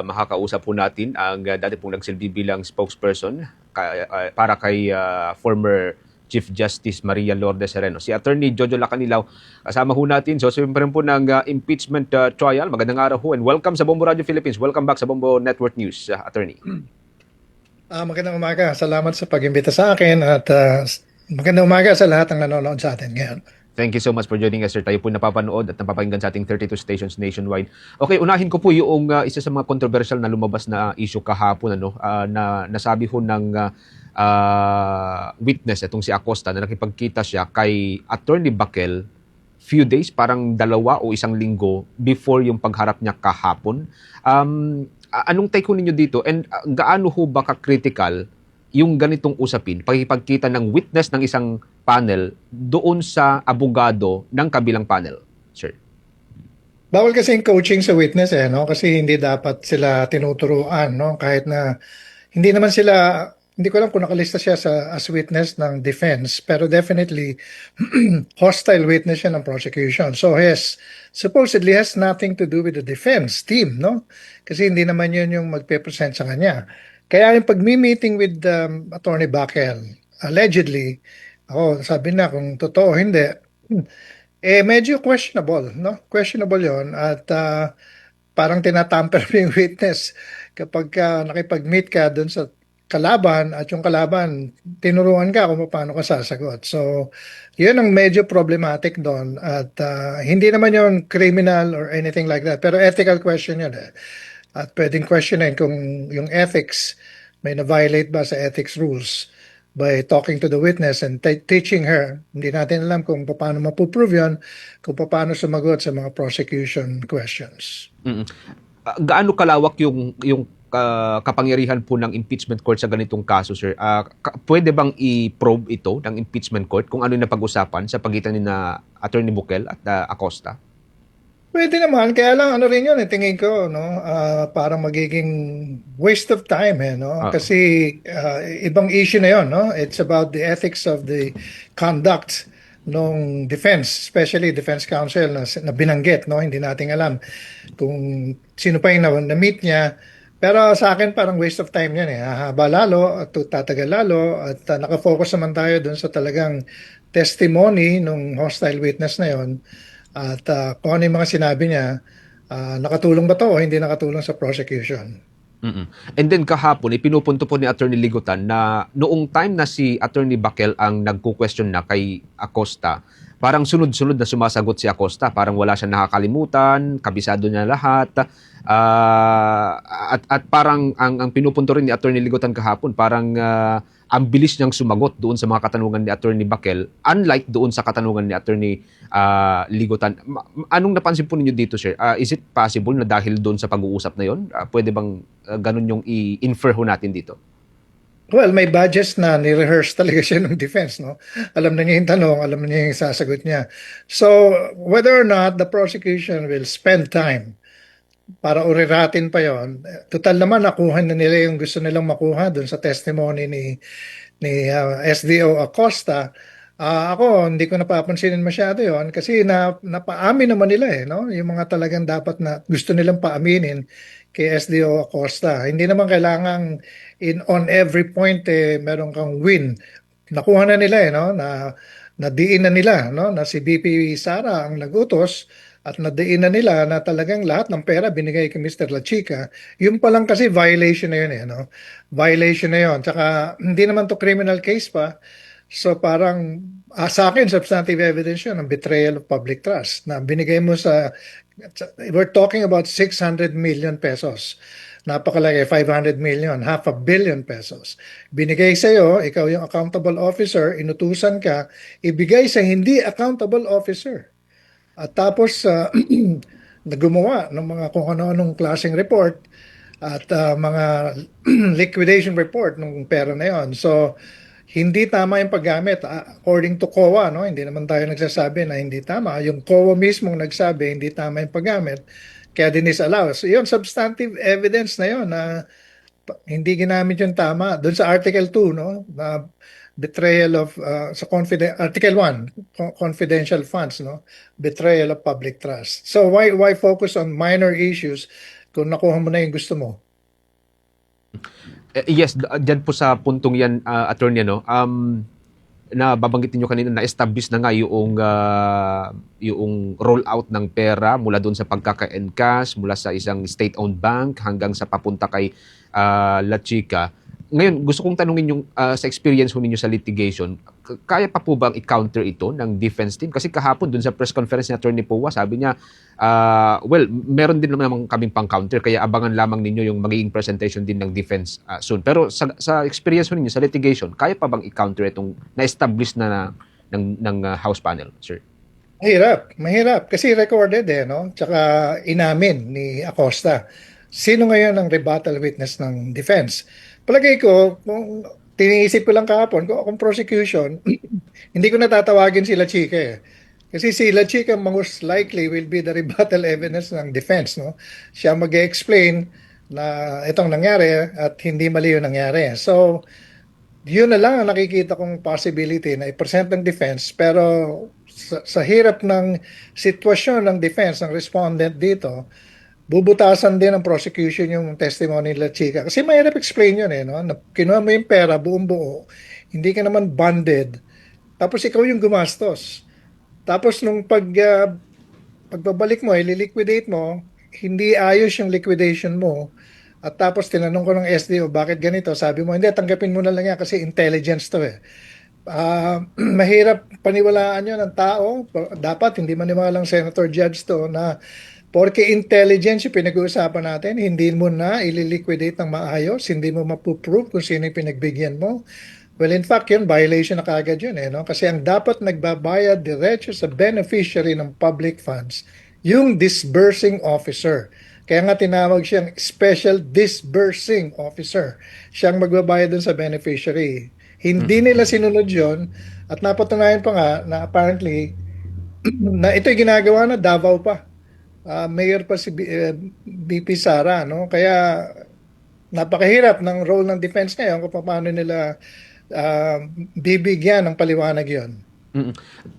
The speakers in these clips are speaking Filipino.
Makakausap po natin ang dati pong nagsilbi bilang spokesperson para kay former Chief Justice Maria Lourdes Sereno. Si Attorney Jojo Lacanilaw, kasama ho natin. So, siyempre po ng impeachment trial. Magandang araw ho and welcome sa Bombo Radio Philippines. Welcome back sa Bombo Network News, Attorney. Magandang umaga. Salamat sa pag-imbita sa akin at magandang umaga sa lahat ng nanonood sa atin ngayon. Thank you so much for joining us, sir. Tayo po napapanood at napapakinggan sa ating 32 stations nationwide. Okay, unahin ko po yung isa sa mga controversial na lumabas na issue kahapon, na nasabi ho ng witness, itong si Acosta, na nakipagkita siya kay Attorney Baquel few days, parang 2 o 1 linggo before yung pagharap niya kahapon. Anong take ho ninyo dito? And gaano ho ba ka-critical yung ganitong usapin, pagkikita ng witness ng isang panel doon sa abogado ng kabilang panel, sir? Bawal kasi yung coaching sa witness no? Kasi hindi dapat sila tinuturuan, no? Kahit na hindi naman sila, hindi ko alam kung nakalista siya as witness ng defense, pero definitely hostile witness siya ng prosecution. So supposedly has nothing to do with the defense team, no? Kasi hindi naman yun yung magpe-present sa kanya. Kaya yung pag-meeting with Attorney Baquel, allegedly, sabi na kung totoo hindi, medyo questionable, no? Questionable yon at parang tinatamper mo yung witness kapag nakipag-meet ka dun sa kalaban at yung kalaban, tinuruan ka kung paano ka sasagot. So, yun ang medyo problematic doon at hindi naman yun criminal or anything like that, pero ethical question yun At pwedeng questionin kung yung ethics may na-violate ba sa ethics rules by talking to the witness and teaching her. Hindi natin alam kung paano mapuprove yun, kung paano sumagot sa mga prosecution questions. Gaano kalawak yung kapangyarihan po ng impeachment court sa ganitong kaso, sir? Pwede bang i-probe ito ng impeachment court kung ano yung napag-usapan sa pagitan ni na Attorney Baquel at Acosta? Pwede naman, kaya lang ano rin yun, tingin ko, no? Parang magiging waste of time, no? Kasi ibang issue na yun, no? It's about the ethics of the conduct ng defense, especially defense counsel na binanggit, no? Hindi natin alam kung sino pa yung na-meet niya. Pero sa akin parang waste of time yan Hahaba lalo at tatagal lalo at nakafocus naman tayo dun sa talagang testimony ng hostile witness na yon. At kung ano yung mga sinabi niya, nakatulong ba to o hindi nakatulong sa prosecution? And then kahapon, pinupunto po ni Attorney Ligutan na noong time na si Attorney Baquel ang nagko-question na kay Acosta, parang sunod-sunod na sumasagot si Acosta. Parang wala siyang nakakalimutan, kabisado niya lahat. At parang ang pinupunto rin ni Attorney Ligutan kahapon, parang ang bilis niyang sumagot doon sa mga katanungan ni Attorney Baquel, unlike doon sa katanungan ni Attorney Ligutan. Anong napansin po ninyo dito, sir? Is it possible na dahil doon sa pag-uusap na yon, pwede bang ganun yung i-infer ho natin dito? Well, may badges na ni-rehearse talaga siya ng defense, no? Alam na niya yung tanong, alam na niya yung sasagot niya. So, whether or not the prosecution will spend time para uriratin pa yon, total naman nakuha na nila yung gusto nilang makuha dun sa testimony ni SDO Acosta. Ako, hindi ko napapansinin masyado yon kasi napaamin naman nila no? Yung mga talagang dapat na gusto nilang paaminin kay SDO Acosta. Hindi naman kailangan on every point meron kang win. Nakuha na nila no? Nadiin na nila no? Na si BP Sara ang nagutos at nadiin na nila na talagang lahat ng pera binigay kay Mr. La Chica. Yung pa lang kasi violation na yun no? Violation na yun. Tsaka hindi naman to criminal case pa. So parang sa akin, substantive evidence yun ng betrayal of public trust na binigay mo we're talking about 600 million pesos. Napakalaki, 500 million, half a billion pesos. Binigay sa'yo, ikaw yung accountable officer, inutusan ka, ibigay sa hindi accountable officer. At tapos, gumawa ng mga kung ano-anong klaseng report at mga liquidation report ng pera na yon. So, hindi tama yung paggamit. According to COA, no? Hindi naman tayo nagsasabi na hindi tama. Yung COA mismo nagsabi, hindi tama yung paggamit. Kaya disallow. So, yun, substantive evidence na yun na hindi ginamit yung tama. Doon sa Article 2, no? Na betrayal of, sa Article 1, confidential funds, no? Betrayal of public trust. So, why focus on minor issues kung nakuha mo na yung gusto mo. Yes, dyan po sa puntong yan, attorney, ano, na babanggit niyo kanina na establish na nga yung rollout ng pera mula doon sa pagkaka-encash mula sa isang state-owned bank hanggang sa papunta kay La Chica. Ngayon, gusto kong tanungin yung sa experience ho ninyo sa litigation, kaya pa po bang i-counter ito ng defense team? Kasi kahapon doon sa press conference ni Attorney Powa, sabi niya, well, meron din naman kaming pang-counter, kaya abangan lamang ninyo yung magiging presentation din ng defense soon. Pero sa experience ho ninyo sa litigation, kaya pa bang i-counter itong na-establish na ng House panel, sir? Mahirap. Kasi recorded no? Tsaka inamin ni Acosta. Sino ngayon ang rebuttal witness ng defense? Palagay ko, kung tiniisip ko lang kahapon, kung akong prosecution, hindi ko natatawagin sila Chica eh. Kasi si La Chica most likely will be the rebuttal evidence ng defense. No? Siya mag-explain na itong nangyari at hindi mali yung nangyari. So, yun na lang ang nakikita kong possibility na i-present ng defense pero sa hirap ng sitwasyon ng defense, ng respondent dito, bubutasan din ng prosecution yung testimony nila Chica. Kasi mahirap explain yun no? Na kinuha mo yung pera, buong buo, hindi ka naman bonded, tapos ikaw yung gumastos. Tapos nung pagbabalik mo, ililiquidate mo, hindi ayos yung liquidation mo. At tapos tinanong ko ng SDO, bakit ganito? Sabi mo, hindi, tanggapin mo na lang yan kasi intelligence to eh. Mahirap paniwalaan yun ng tao. Dapat hindi maniwalang senator judge to na porque intelligence yung pinag-uusapan natin, hindi mo na ililiquidate ng maayos, hindi mo mapuprove kung sino yung pinagbigyan mo. Well, in fact, yun, violation na kagad yun no? Kasi ang dapat nagbabayad diretso sa beneficiary ng public funds, yung disbursing officer. Kaya nga tinawag siyang special disbursing officer. Siyang magbabayad dun sa beneficiary. Hindi nila sinunod yun at napatunayan pa nga na apparently na ito'y ginagawa na Davao pa. Mayor pa si BP Sara, no? Kaya napakahirap ng role ng defense ngayon kung paano nila bibigyan ng paliwanag yon.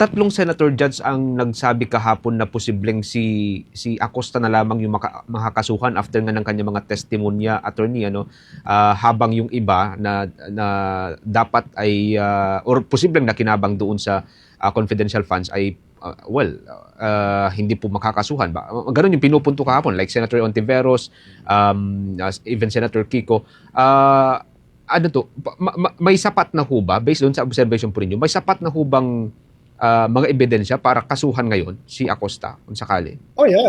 Tatlong senator judge ang nagsabi kahapon na posibleng si Acosta na lamang yung makakasuhan after nga ng kanyang mga testimonya, attorney, habang yung iba na dapat ay or posibleng nakinabang doon sa confidential funds ay hindi po makakasuhan ba. Ganun yung pinupunto kahapon, like Senator Ontiveros, even Senator Kiko. May sapat na ho ba, based doon sa observation po ninyo, may sapat na ho bang mga ebidensya para kasuhan ngayon si Acosta kung sakali? Oh yeah,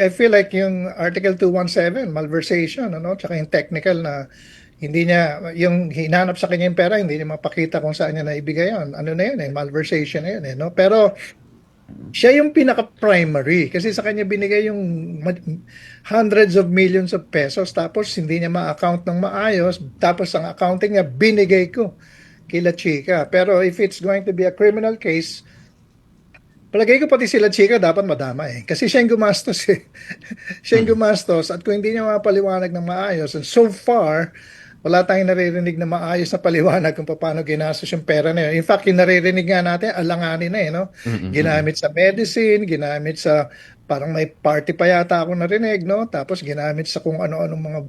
I feel like yung Article 217, malversation, tsaka yung technical na hindi niya, yung hinanap sa kanya yung pera, hindi niya mapakita kung saan niya naibigay yun. Ano na yun malversation na yun no? Pero siya yung pinaka-primary kasi sa kanya binigay yung hundreds of millions of pesos tapos hindi niya ma-account ng maayos tapos ang accounting niya binigay ko kay La Chica. Pero if it's going to be a criminal case, palagay ko pati sila Chica dapat madama kasi siya yung gumastos siya yung gumastos at kung hindi niya mapaliwanag ng maayos, and so far wala tayong naririnig na maayos na paliwanag kung paano ginastos yung pera na yun. In fact, yung naririnig nga natin, alanganin no? Ginamit sa medicine, ginamit sa, parang may party pa yata ako narinig, no? Tapos ginamit sa kung ano-anong mga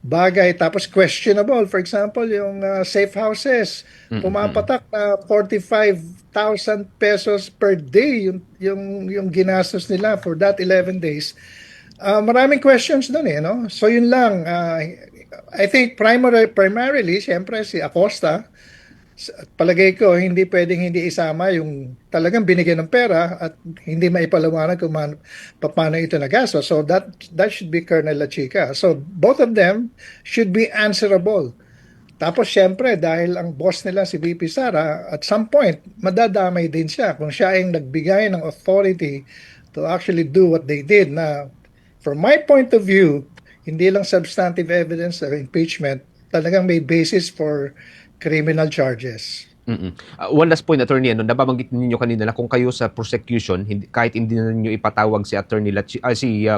bagay. Tapos questionable, for example, yung safe houses. Pumapatak na 45,000 pesos per day yung ginastos nila for that 11 days. Maraming questions doon no? So yun lang, I think primarily, siyempre si Acosta, palagay ko hindi pwedeng hindi isama yung talagang binigyan ng pera at hindi maipaliwanag kung paano ito nagastos. So that should be Colonel La Chica. So both of them should be answerable. Tapos siyempre dahil ang boss nila si VP Sara, at some point madadamay din siya kung siya ay nagbigay ng authority to actually do what they did. Na from my point of view, hindi lang substantive evidence or impeachment, talagang may basis for criminal charges. One last point, attorney, nababanggit ninyo kanina na kung kayo sa prosecution, kahit hindi na ninyo ipatawag si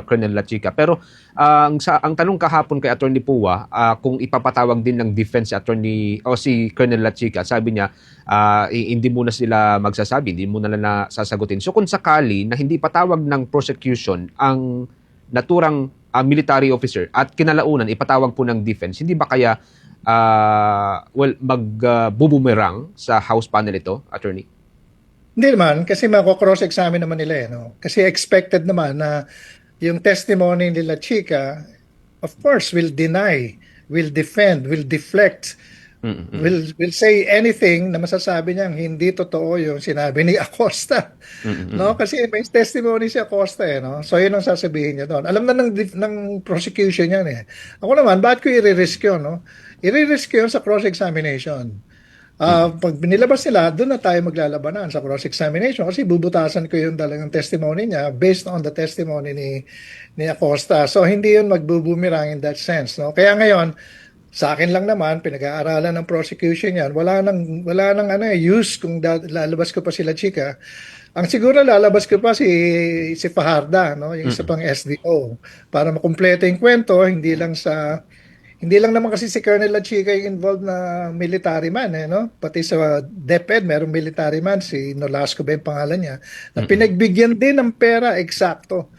Colonel La Chica. Pero ang tanong kahapon kay Attorney Powa, kung ipapatawag din ng defense si Colonel La Chica, sabi niya, hindi muna sila magsasabi, hindi muna na sasagutin. So kung sakali na hindi patawag ng prosecution ang naturang military officer at kinalaunan ipatawag po ng defense, hindi ba kaya magbubumerang sa House panel ito, attorney? Hindi naman, kasi mako-cross-examine naman nila eh, no? Kasi expected naman na yung testimony nila Chika, of course, will deny, will defend, will deflect, will say anything na masasabi niyang hindi totoo yung sinabi ni Acosta. No? Kasi may testimony si Acosta eh, no? So yun ang sasabihin niya doon. Alam na ng prosecution yan eh. Ako naman, bakit ko i-risk yun, no? I-risk yun sa cross-examination. Pag binilabas nila, doon na tayo maglalabanan sa cross-examination kasi bubutasan ko yung talagang testimony niya based on the testimony ni Acosta. So, hindi yun magbubumirang in that sense. No? Kaya ngayon, sa akin lang naman, pinag-aaralan ng prosecution yan, wala nang use kung lalabas ko pa sila Chika. Ang siguro lalabas ko pa si Fajarda, no? Yung isa pang SDO, para makumpleto yung kwento, hindi lang naman kasi si Colonel Lachica yung involved na military man, eh, no? Pati sa DepEd, merong military man, si Nolasco ba yung pangalan niya, na pinagbigyan din ng pera eksakto.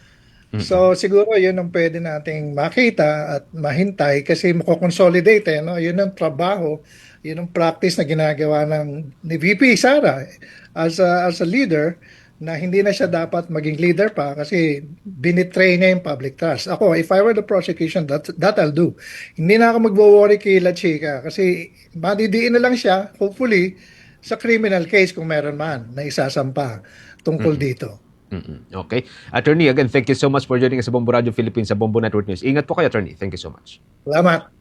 So, siguro yun ang pwede nating makita at mahintay kasi mako-consolidate, eh, no? Yun ang trabaho, yun ang practice na ginagawa ni VP Sara as a leader, na hindi na siya dapat maging leader pa kasi binitray niya yung public trust. Ako, if I were the prosecution, that I'll do. Hindi na ako magwo-worry kay La Chica kasi madidiin na lang siya, hopefully, sa criminal case kung meron man na isasampa tungkol dito. Okay. Attorney, again, thank you so much for joining us sa Bombo Radio Philippines sa Bombo Network News. Ingat po kayo, Attorney. Thank you so much. Salamat.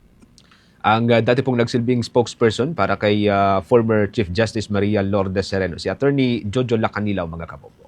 Ang dati pong nagsilbing spokesperson para kay former Chief Justice Maria Lourdes Sereno, si Attorney Jojo Lacanilaw, mga kabombo.